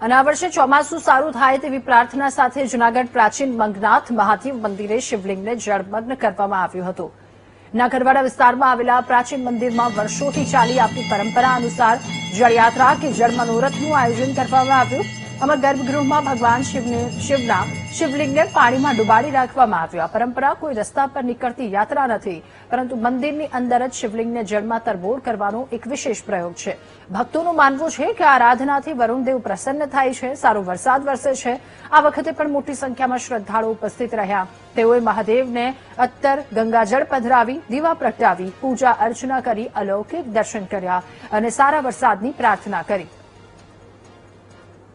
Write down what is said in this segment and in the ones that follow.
અને આ વર્ષે ચોમાસું સારું થાય તેવી પ્રાર્થના સાથે જૂનાગઢ પ્રાચીન મંગનાથ મહાદેવ મંદિરે શિવલિંગને જળમગ્ન કરવામાં આવ્યું હતું। નાગરવાડા વિસ્તારમાં આવેલા પ્રાચીન મંદિરમાં વર્ષોથી ચાલી આવતી પરંપરા અનુસાર જળયાત્રા કે જળ મનોરથનું આયોજન કરવામાં આવ્યું। આમાં ગર્ભગૃહમાં ભગવાન શિવના શિવલિંગને પાણીમાં ડુબાડી રાખવામાં આવ્યું। આ પરંપરા કોઈ રસ્તા પર નીકળતી યાત્રા નથી, પરંતુ મંદિરની અંદર જ શિવલિંગને જળમાં તરબોળ કરવાનો એક વિશેષ પ્રયોગ છે। ભક્તોનું માનવું છે કે આરાધનાથી વરુણદેવ પ્રસન્ન થાય છે, સારો વરસાદ વરસે છે। આ વખતે પણ મોટી સંખ્યામાં શ્રદ્ધાળુઓ ઉપસ્થિત રહ્યા। તેઓએ મહાદેવને અત્તર ગંગાજળ પધરાવી, દીવા પ્રગટાવી, પૂજા અર્ચના કરી અલૌકિક દર્શન કર્યા અને સારા વરસાદની પ્રાર્થના કરી।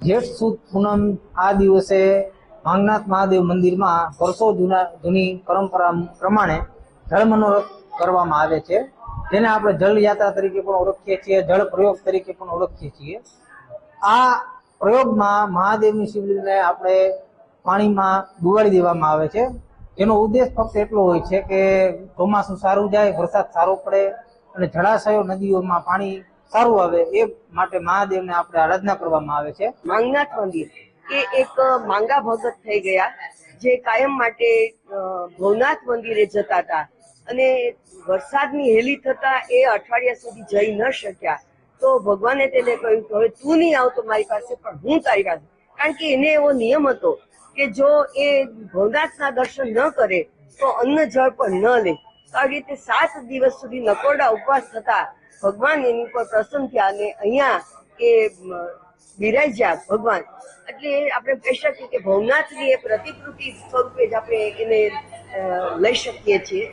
જેઠ સુદ પૂનમ આ દિવસે માંગનાથ મહાદેવ મંદિરમાં વર્ષો જૂની પરંપરા પ્રમાણે જળ મનોરથ કરવામાં આવે છે, જેને આપણે જળ યાત્રા તરીકે પણ ઓળખીએ છીએ, જળ પ્રયોગ તરીકે પણ ઓળખીએ છીએ। આ પ્રયોગમાં મહાદેવની શિવલિંગને આપણે પાણીમાં ડુબાડી દેવામાં આવે છે, જેનો ઉદ્દેશ ફક્ત એટલો હોય છે કે ચોમાસું સારું જાય, વરસાદ સારો પડે અને જળાશયો નદીઓમાં પાણી સારું આવે, એ માટે મહાદેવને આપણે આરાધના કરવામાં આવે છે। માંગનાથ મંદિર એ એક માંગા ભગત થઈ ગયા, જે કાયમ માટે ભવનાથ મંદિરે જતા હતા અને વરસાદની હેલી થતા એ અઠવાડિયા સુધી જઈ ન શક્યા। તો ભગવાને તેને કહ્યું કે હવે તું નહીં આવતો મારી પાસે, પણ હું તારી પાસે, કારણ કે એને એવો નિયમ હતો કે જો એ ભવનાથના દર્શન ન કરે તો અન્ન જળ પણ ન લે। આવી રીતે 7 દિવસ સુધી નકોરડા ઉપવાસ થતા ભગવાન એની પર પ્રસન્ન થયા અને અહીંયા એ બિરાજ્યા ભગવાન। એટલે આપણે કહી શકીએ કે ભવનાથની એ પ્રતિકૃતિ સ્વરૂપે જ આપણે એને લઈ શકીએ છીએ।